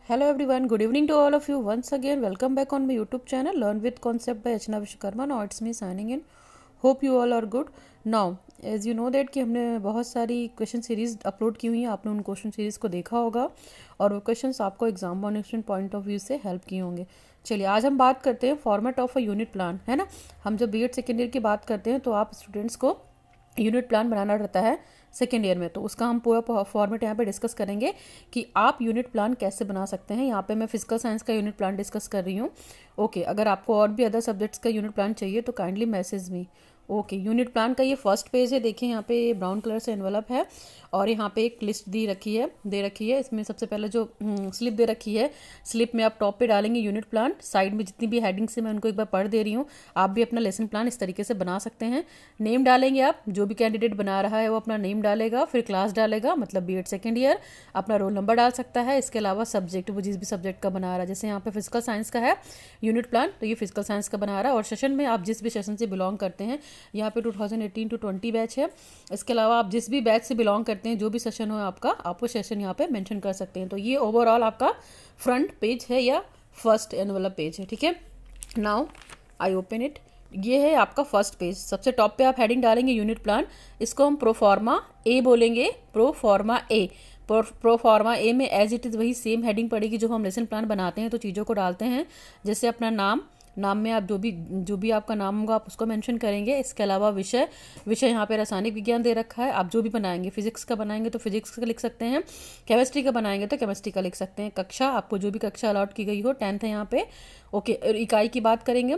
Hello everyone, good evening to all of you. Once again, welcome back on my YouTube channel Learn with Concept by Achna Vishwakarma. Now it's me signing in. Hope you all are good. Now, as you know that कि हमने बहुत सारी question series upload की हुई हैं, आपने उन question series को देखा होगा और वो क्वेश्चंस आपको exam monitoring point of view से हेल्प किए होंगे. चलिए आज हम बात करते हैं format of a unit plan, है ना. हम जब बीएड सेकेंड ईयर की बात करते हैं तो आप स्टूडेंट्स को यूनिट प्लान बनाना रहता है सेकेंड ईयर में, तो उसका हम पूरा फॉर्मेट यहाँ पे डिस्कस करेंगे कि आप यूनिट प्लान कैसे बना सकते हैं. यहाँ पे मैं फिजिकल साइंस का यूनिट प्लान डिस्कस कर रही हूँ. ओके, अगर आपको और भी अदर सब्जेक्ट्स का यूनिट प्लान चाहिए तो kindly message me. Okay, unit plan का ये फर्स्ट पेज है. देखिए यहाँ पे ब्राउन कलर से एनवलप है और यहाँ पे एक लिस्ट दे रखी है. इसमें सबसे पहले जो स्लिप दे रखी है, स्लिप में आप टॉप पे डालेंगे यूनिट प्लान. साइड में जितनी भी हेडिंग्स है मैं उनको एक बार पढ़ दे रही हूँ. आप भी अपना लेसन प्लान इस तरीके से बना सकते हैं. नेम डालेंगे, आप जो भी कैंडिडेट बना रहा है वो अपना नेम डालेगा, फिर क्लास डालेगा, मतलब बीएड सेकेंड ईयर, अपना रोल नंबर डाल सकता है. इसके अलावा सब्जेक्ट, वो जिस भी सब्जेक्ट का बना रहा है, जैसे यहाँ पे फिजिकल साइंस का है यूनिट प्लान, तो ये फिजिकल साइंस का बना रहा है. और सेशन में आप जिस भी सेशन से बिलोंग करते हैं, यहाँ पे 2018 to 20 बैच है. इसके अलावा आप जिस भी बैच से बिलोंग करते हैं, जो भी सेशन हो आपका, आप वो सेशन यहाँ पे मेंशन कर सकते हैं. तो ये ओवरऑल आपका फ्रंट पेज है या फर्स्ट एनवलप पेज है. ठीक है, नाउ आई ओपन इट. ये है आपका फर्स्ट पेज. सबसे टॉप पे आप हेडिंग डालेंगे यूनिट प्लान. इसको हम प्रोफॉर्मा ए बोलेंगे. प्रोफॉर्मा ए में एज इट इज़ वही सेम हेडिंग पड़ेगी जो हम लेसन प्लान बनाते हैं. तो चीज़ों को डालते हैं, जैसे अपना नाम में आप जो भी आपका नाम होगा आप उसको मेंशन करेंगे. इसके अलावा विषय यहाँ पे रासायनिक विज्ञान दे रखा है. आप जो भी बनाएंगे, फिजिक्स का बनाएंगे तो फिजिक्स का लिख सकते हैं, केमिस्ट्री का बनाएंगे तो केमिस्ट्री का लिख सकते हैं. कक्षा, आपको जो भी कक्षा अलॉट की गई हो, 10th है यहाँ पे. ओके, और इकाई की बात करेंगे.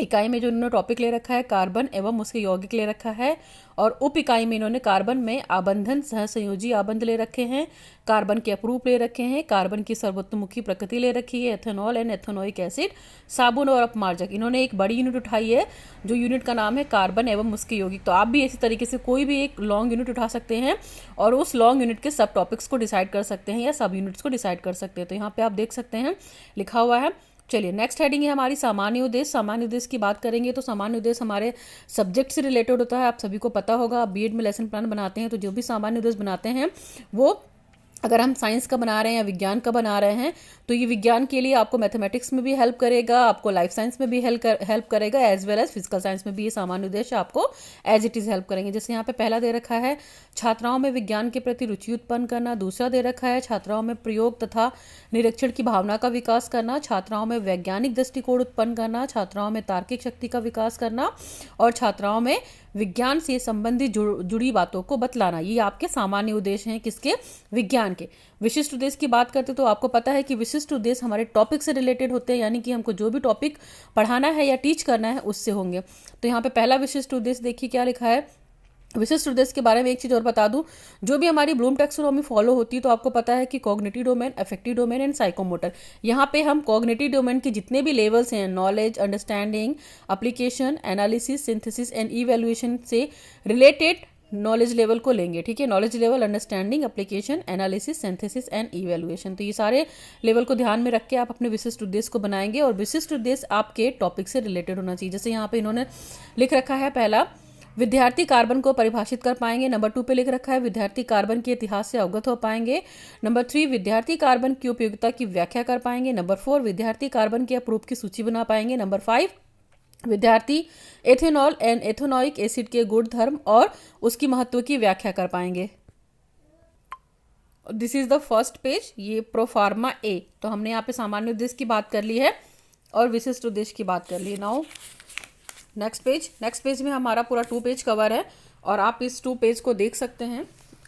इकाई में जो इन्होंने टॉपिक ले रखा है कार्बन एवं उसके यौगिक ले रखा है. और उप इकाई में इन्होंने कार्बन में आबंधन सहसंयोजी आबंध ले रखे हैं, कार्बन के अपरूप ले रखे हैं, कार्बन की सर्वतोमुखी प्रकृति ले रखी है, एथेनॉल एंड एथेनोइक एसिड, साबुन और अपमार्जक. इन्होंने एक बड़ी यूनिट उठाई है जो यूनिट का नाम है कार्बन एवं उसके यौगिक. तो आप भी इसी तरीके से कोई भी एक लॉन्ग यूनिट उठा सकते हैं और उस लॉन्ग यूनिट के सब टॉपिक्स को डिसाइड कर सकते हैं या सब यूनिट्स को डिसाइड कर सकते हैं. तो यहाँ पे आप देख सकते हैं लिखा हुआ है. चलिए नेक्स्ट हेडिंग है हमारी सामान्य उद्देश्य. सामान्य उद्देश्य की बात करेंगे तो सामान्य उद्देश्य हमारे सब्जेक्ट से रिलेटेड होता है. आप सभी को पता होगा, आप बीएड में लेसन प्लान बनाते हैं तो जो भी सामान्य उद्देश्य बनाते हैं वो, अगर हम साइंस का बना रहे हैं या विज्ञान का बना रहे हैं तो ये विज्ञान के लिए आपको मैथमेटिक्स में भी हेल्प करेगा, आपको लाइफ साइंस में भी हेल्प करेगा, as well as physical science में भी ये सामान्य उद्देश्य आपको एज इट इज़ हेल्प करेंगे. जैसे यहाँ पे पहला दे रखा है छात्राओं में विज्ञान के प्रति रुचि उत्पन्न करना. दूसरा दे रखा है छात्राओं में प्रयोग तथा निरीक्षण की भावना का विकास करना, छात्राओं में वैज्ञानिक दृष्टिकोण उत्पन्न करना, छात्राओं में तार्किक शक्ति का विकास करना और छात्राओं में विज्ञान से संबंधित जुड़ी बातों को बतलाना. ये आपके सामान्य उद्देश्य हैं. किसके? विज्ञान के. विशिष्ट उद्देश्य की बात करते तो आपको पता है कि विशिष्ट उद्देश्य हमारे टॉपिक से रिलेटेड होते हैं, यानी कि हमको जो भी टॉपिक पढ़ाना है या टीच करना है उससे होंगे. तो यहाँ पे पहला विशिष्ट उद्देश्य देखिए क्या लिखा है. विशिष्ट उद्देश्य के बारे में एक चीज़ और बता दूं, जो भी हमारी ब्लूम टैक्सोनॉमी फॉलो होती है तो आपको पता है कि cognitive domain, affective domain and psychomotor. यहाँ पे हम कॉग्निटिव डोमेन के जितने भी लेवल्स हैं, knowledge, understanding, application, analysis, synthesis and evaluation से रिलेटेड नॉलेज लेवल को लेंगे. ठीक है, knowledge level, understanding, application, analysis, synthesis and evaluation. तो ये सारे लेवल को ध्यान में रख के आप अपने विशिष्ट उद्देश्य को बनाएंगे और विशिष्ट उद्देश्य आपके टॉपिक से रिलेटेड होना चाहिए. जैसे यहाँ पे इन्होंने लिख रखा है, पहला विद्यार्थी कार्बन को परिभाषित कर पाएंगे. नंबर 2 पे लिख रखा है विद्यार्थी कार्बन के इतिहास से अवगत हो पाएंगे. नंबर 3 विद्यार्थी कार्बन की उपयोगिता की व्याख्या कर पाएंगे. नंबर 4 विद्यार्थी कार्बन के अपरूप की सूची बना पाएंगे. नंबर 5 विद्यार्थी एथेनॉल एंड एथेनोइक एसिड के गुण धर्म और उसकी महत्व की व्याख्या कर पाएंगे. This is the first page. ये प्रोफार्मा ए. तो हमने यहाँ पे सामान्य उद्देश्य की बात कर ली है और विशिष्ट उद्देश्य की बात कर ली है. नाउ नेक्स्ट पेज में हमारा पूरा 2 पेज कवर है और आप इस 2 पेज को देख सकते हैं,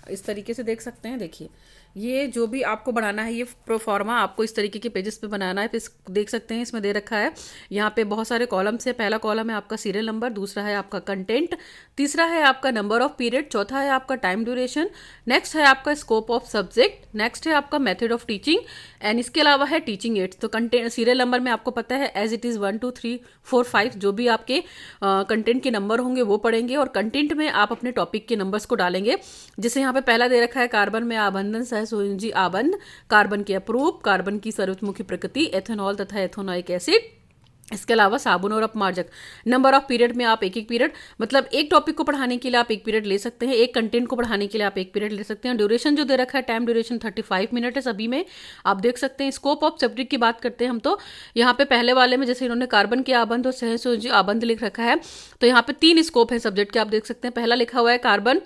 इस तरीके से देख सकते हैं. देखिए, ये जो भी आपको बनाना है, ये प्रोफॉर्मा आपको इस तरीके के पेजेस पे बनाना है. देख सकते हैं इसमें दे रखा है, यहाँ पे बहुत सारे कॉलम्स है. पहला कॉलम है आपका सीरियल नंबर, दूसरा है आपका कंटेंट, तीसरा है आपका नंबर ऑफ पीरियड, चौथा है आपका टाइम ड्यूरेशन, नेक्स्ट है आपका स्कोप ऑफ सब्जेक्ट, नेक्स्ट है आपका मेथड ऑफ टीचिंग एंड इसके अलावा है टीचिंग एड्स. तो कंटेंट सीरियल नंबर में आपको पता है एज इट इज़ 1 2 3 4 5 जो भी आपके कंटेंट के नंबर होंगे वो पढ़ेंगे और कंटेंट में आप अपने टॉपिक के नंबर्स को डालेंगे. जैसे यहाँ पे पहला दे रखा है कार्बन में आबंधन सहसंयोजी आबंध, कार्बन के अपरूप, कार्बन की सर्वतोमुखी प्रकृति, एथेनॉल तथा एथेनोइक एसिड, इसके अलावा साबुन और अपमार्जक। नंबर ऑफ पीरियड में आप एक एक पीरियड, मतलब एक टॉपिक को पढ़ाने के लिए आप एक पीरियड ले सकते हैं, एक कंटेंट को पढ़ाने के लिए आप एक पीरियड ले सकते हैं। ड्यूरेशन जो दे रखा है, टाइम ड्यूरेशन 35 मिनट है सभी में, आप देख सकते हैं। स्कोप ऑफ सब्जेक्ट की बात करते हैं हम, तो यहाँ पे पहले वाले में जैसे इन्होंने कार्बन के आबंध और सहसंयोजी आबंध लिख रखा है, तो यहाँ पे 3 स्कोप है सब्जेक्ट के, आप देख सकते हैं। पहला लिखा हुआ है कार्बन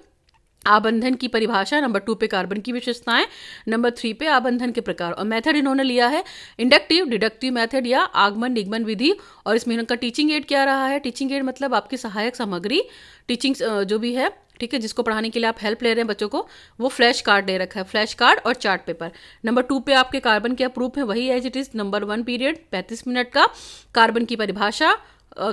आबंधन की परिभाषा, नंबर 2 पे कार्बन की विशेषताएं, नंबर 3 पे आबंधन के प्रकार, और मेथड इन्होंने लिया है इंडक्टिव डिडक्टिव मेथड या आगमन निगमन विधि। और इसमें इनका टीचिंग एड क्या रहा है, टीचिंग एड मतलब आपकी सहायक सामग्री, टीचिंग जो भी है, ठीक है, जिसको पढ़ाने के लिए आप हेल्प ले रहे हैं बच्चों को, वो फ्लैश कार्ड दे रखा है, फ्लैश कार्ड और चार्ट पेपर। नंबर 2 पे आपके कार्बन के प्रूफ है वही as it is. Number 1 period 35 minute का, कार्बन की परिभाषा,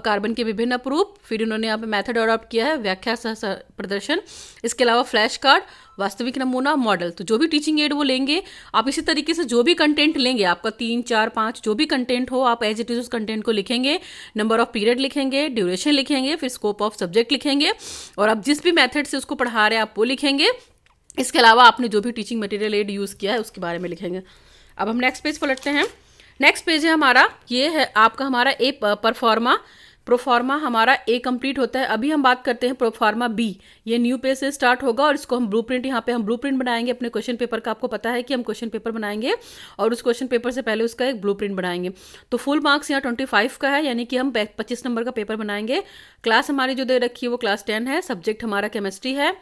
कार्बन के विभिन्न प्रूफ, फिर उन्होंने यहाँ पे मेथड अडॉप्ट किया है, व्याख्या सह प्रदर्शन, इसके अलावा फ्लैश कार्ड, वास्तविक नमूना, मॉडल। तो जो भी टीचिंग एड वो लेंगे आप, इसी तरीके से जो भी कंटेंट लेंगे आपका 3, 4, 5 जो भी कंटेंट हो, आप एज इट इज उस कंटेंट को लिखेंगे, नंबर ऑफ पीरियड लिखेंगे, ड्यूरेशन लिखेंगे, फिर स्कोप ऑफ सब्जेक्ट लिखेंगे, और आप जिस भी मेथड से उसको पढ़ा रहे हैं आप वो लिखेंगे। इसके अलावा आपने जो भी टीचिंग मटेरियल एड यूज़ किया है उसके बारे में लिखेंगे। अब हम नेक्स्ट पेज पलटते हैं। नेक्स्ट पेज है हमारा, ये है आपका हमारा ए परफॉर्मा, प्रोफार्मा हमारा ए कंप्लीट होता है। अभी हम बात करते हैं प्रोफार्मा बी, ये न्यू पेज से स्टार्ट होगा, और इसको हम ब्लूप्रिंट, यहाँ पे हम ब्लूप्रिंट बनाएंगे अपने क्वेश्चन पेपर का। आपको पता है कि हम क्वेश्चन पेपर बनाएंगे और उस क्वेश्चन पेपर से पहले उसका एक ब्लूप्रिंट बनाएंगे। तो फुल मार्क्स यहाँ 25 का है, यानी कि हम 25 नंबर का पेपर बनाएंगे। क्लास हमारी जो दे रखी है वो क्लास 10 है, सब्जेक्ट हमारा केमिस्ट्री है,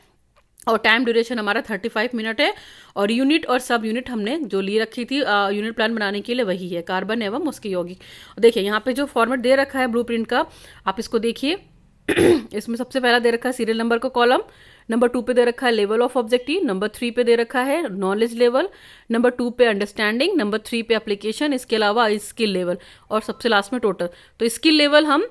और टाइम ड्यूरेशन हमारा 35 मिनट है, और यूनिट और सब यूनिट हमने जो ली रखी थी यूनिट प्लान बनाने के लिए वही है, कार्बन एवं उसके यौगिक। देखिए यहाँ पे जो फॉर्मेट दे रखा है ब्लूप्रिंट का, आप इसको देखिए। इसमें सबसे पहला दे रखा है सीरियल नंबर का कॉलम, नंबर 2 पे दे रखा है लेवल ऑफ ऑब्जेक्टिव, नंबर 3 पे दे रखा है नॉलेज लेवल, नंबर 2 पे अंडरस्टैंडिंग, नंबर 3 पे एप्लीकेशन, इसके अलावा स्किल लेवल, और सबसे लास्ट में टोटल। तो स्किल लेवल हम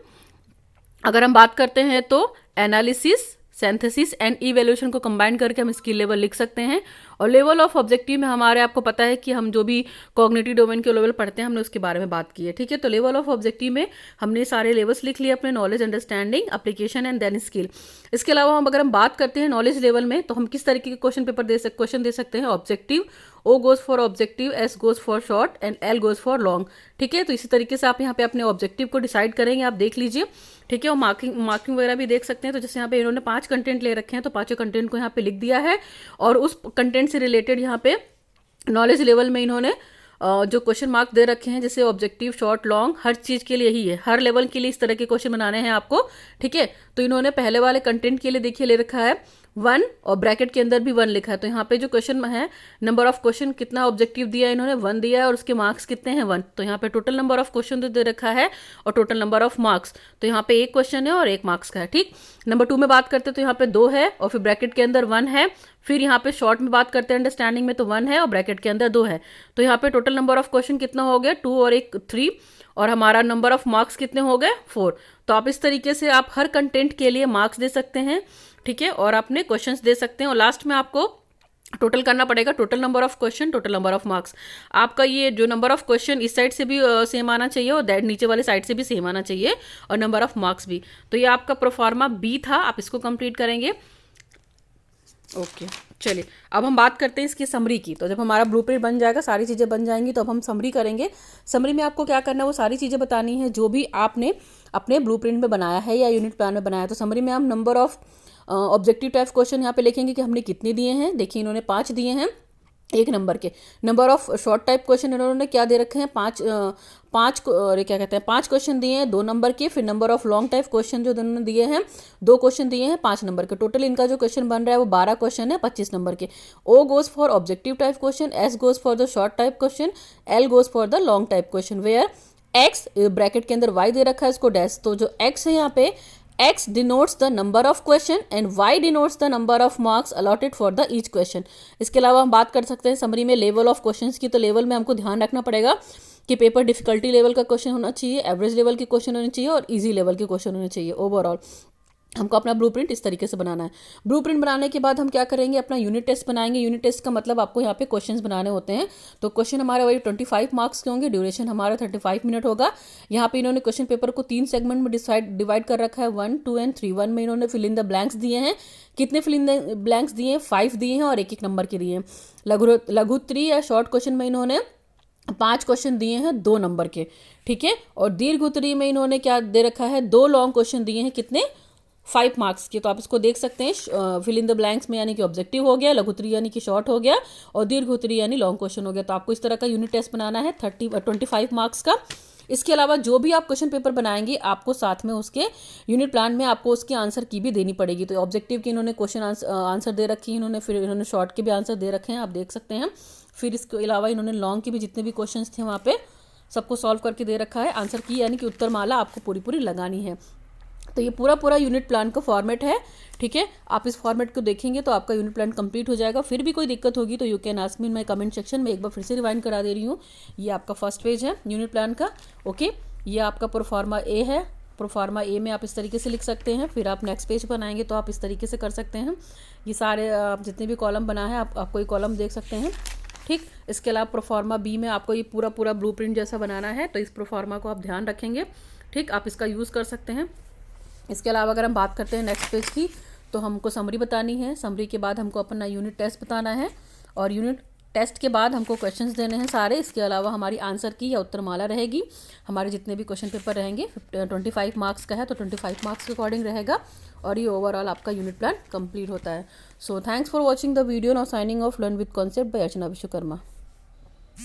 अगर हम बात करते हैं तो एनालिसिस, सिंथेसिस एंड इवैल्यूएशन को कंबाइन करके हम स्किल लेवल लिख सकते हैं। और लेवल ऑफ ऑब्जेक्टिव में हमारे, आपको पता है कि हम जो भी कॉग्निटिव डोमेन के लेवल पढ़ते हैं हमने उसके बारे में बात की है, ठीक है। तो लेवल ऑफ ऑब्जेक्टिव में हमने सारे लेवल्स लिख लिए अपने, knowledge, understanding, application and then skill. इसके अलावा हम अगर हम बात करते हैं नॉलेज लेवल में, तो हम किस तरीके के क्वेश्चन दे सकते हैं। Objective, O goes for objective, S goes for short and L goes for long, ठीक है। तो इसी तरीके से आप यहाँ पे अपने ऑब्जेक्टिव को डिसाइड करेंगे, आप देख लीजिए, ठीक है। और मार्किंग वगैरह भी देख सकते हैं। तो जैसे यहाँ पे इन्होंने 5 कंटेंट ले रखे हैं, तो 5 कंटेंट को यहाँ पे लिख दिया है, और उस कंटेंट से रिलेटेड यहाँ पे नॉलेज लेवल में इन्होंने जो क्वेश्चन मार्क दे रखे हैं, जैसे ऑब्जेक्टिव, शॉर्ट, लॉन्ग, हर चीज़ के लिए ही है, हर लेवल के लिए इस तरह के क्वेश्चन बनाने हैं आपको, ठीक है। तो इन्होंने पहले वाले कंटेंट के लिए देखिए ले रखा है 1, और ब्रैकेट के अंदर भी 1 लिखा है। तो यहाँ पे जो क्वेश्चन है, नंबर ऑफ क्वेश्चन कितना ऑब्जेक्टिव दिया है इन्होंने, 1 दिया है, और उसके मार्क्स कितने हैं 1। तो यहाँ पे टोटल नंबर ऑफ क्वेश्चन दे रखा है और टोटल नंबर ऑफ मार्क्स, तो यहाँ पे 1 क्वेश्चन है और 1 मार्क्स का है, ठीक। नंबर 2 में बात करते हैं तो यहाँ पे 2 है, और फिर ब्रैकेट के अंदर 1 है। फिर यहाँ पे शॉर्ट में बात करते हैं अंडरस्टैंडिंग में, तो 1 है और ब्रैकेट के अंदर 2 है। तो यहाँ पे टोटल नंबर ऑफ क्वेश्चन कितना हो गया, 2 और 1 3, और हमारा नंबर ऑफ मार्क्स कितने हो गए 4। तो आप इस तरीके से आप हर कंटेंट के लिए मार्क्स दे सकते हैं, ठीक है, और अपने क्वेश्चंस दे सकते हैं, और लास्ट में आपको टोटल करना पड़ेगा, total number of question, total number of marks. आपका ये जो नंबर ऑफ क्वेश्चन इस साइड से भी सेम आना चाहिए, और दैट नीचे वाले साइड से भी सेम आना चाहिए, और नंबर ऑफ मार्क्स भी। तो ये आपका प्रोफार्मा बी था, आप इसको कंप्लीट करेंगे। ओके, चलिए अब हम बात करते हैं इसकी समरी की। तो जब हमारा ब्लूप्रिंट बन जाएगा, सारी चीज़ें बन जाएंगी, तो अब हम समरी करेंगे। समरी में आपको क्या करना है, वो सारी चीज़ें बतानी है जो भी आपने अपने ब्लूप्रिंट में बनाया है या यूनिट प्लान में बनाया है। तो समरी में हम number of objective type question यहाँ पे लिखेंगे कि हमने कितने दिए हैं। देखिए इन्होंने 5 दिए हैं 1 नंबर के। Number of short type question इन्होंने क्या दे रखे हैं, 5 क्या कहते हैं 5 क्वेश्चन दिए हैं 2 नंबर के। फिर number of long type question जो इन्होंने दिए हैं 2 क्वेश्चन दिए हैं 5 नंबर के। टोटल इनका जो क्वेश्चन बन रहा है वो 12 क्वेश्चन है 25 नंबर के। O goes for objective type question, S goes for the short type question, L goes for the long type question, where X bracket के अंदर Y दे रखा है, इसको डैश। तो जो X है यहाँ पे, X denotes the number of question and Y denotes the number of marks allotted for the each question। इसके अलावा हम बात कर सकते हैं समरी में लेवल ऑफ क्वेश्चंस की। तो लेवल में हमको ध्यान रखना पड़ेगा कि पेपर डिफिकल्टी लेवल का क्वेश्चन होना चाहिए, एवरेज लेवल के क्वेश्चन होने चाहिए और इजी लेवल के क्वेश्चन होने चाहिए। ओवरऑल हमको अपना ब्लूप्रिंट इस तरीके से बनाना है। ब्लूप्रिंट बनाने के बाद हम क्या करेंगे, अपना यूनिट टेस्ट बनाएंगे। यूनिट टेस्ट का मतलब आपको यहाँ पे क्वेश्चंस बनाने होते हैं। तो क्वेश्चन हमारे वही 25 मार्क्स के होंगे, ड्यूरेशन हमारा 35 मिनट होगा। यहाँ पे इन्होंने क्वेश्चन पेपर को 3 सेगमेंट में डिवाइड कर रखा है, 1, 2 एंड 3। 1 में इन्होंने फिल इन द ब्लैंक्स दिए हैं। कितने फिल इन द ब्लैंक्स दिए हैं, 5 दिए हैं और 1-1 नंबर के दिए हैं। लघुत्तरी या शॉर्ट क्वेश्चन में इन्होंने 5 क्वेश्चन दिए हैं 2 नंबर के, ठीक है। और दीर्घ उत्तरीय में इन्होंने क्या दे रखा है, 2 लॉन्ग क्वेश्चन दिए हैं, कितने, 5 मार्क्स के। तो आप इसको देख सकते हैं, फिल इन द ब्लैंक्स में यानी कि ऑब्जेक्टिव हो गया, लघु उत्तरीय यानी कि शॉर्ट हो गया, और दीर्घ उत्तरीय यानी लॉन्ग क्वेश्चन हो गया। तो आपको इस तरह का यूनिट टेस्ट बनाना है 25 मार्क्स का। इसके अलावा जो भी आप क्वेश्चन पेपर बनाएंगे आपको साथ में उसके यूनिट प्लान में आपको उसके आंसर की भी देनी पड़ेगी। तो ऑब्जेक्टिव की इन्होंने क्वेश्चन आंसर दे रखी है इन्होंने, फिर इन्होंने शॉर्ट के भी आंसर दे रखे हैं, आप देख सकते हैं। फिर इसके अलावा इन्होंने लॉन्ग के भी जितने भी क्वेश्चंस थे वहाँ पे सबको सॉल्व करके दे रखा है आंसर की, यानी कि उत्तर माला आपको पूरी पूरी लगानी है। तो ये पूरा यूनिट प्लान का फॉर्मेट है, ठीक है। आप इस फॉर्मेट को देखेंगे तो आपका यूनिट प्लान कंप्लीट हो जाएगा। फिर भी कोई दिक्कत होगी तो you can ask me in my comment section में। एक बार फिर से रिवाइंड करा दे रही हूँ। ये आपका फर्स्ट पेज है यूनिट प्लान का, ओके। ये आपका प्रोफार्मा ए है, प्रोफार्मा ए में आप इस तरीके से लिख सकते हैं। फिर आप नेक्स्ट पेज बनाएंगे तो आप इस तरीके से कर सकते हैं। ये सारे जितने भी कॉलम बना है आप कोई कॉलम देख सकते हैं, ठीक। इसके अलावा प्रोफार्मा बी में आपको ये पूरा ब्लूप्रिंट जैसा बनाना है, तो इस प्रोफार्मा को आप ध्यान रखेंगे, ठीक। आप इसका यूज़ कर सकते हैं। इसके अलावा अगर हम बात करते हैं नेक्स्ट पेज की, तो हमको समरी बतानी है। समरी के बाद हमको अपना यूनिट टेस्ट बताना है, और यूनिट टेस्ट के बाद हमको क्वेश्चंस देने हैं सारे। इसके अलावा हमारी आंसर की या उत्तरमाला रहेगी। हमारे जितने भी क्वेश्चन पेपर रहेंगे 25 मार्क्स का है, तो 25 मार्क्स के अकॉर्डिंग रहेगा। और ये ओवरऑल आपका यूनिट प्लान कंप्लीट होता है। So thanks for watching the video. Now signing off learn with concept bye Archana Vishwakarma.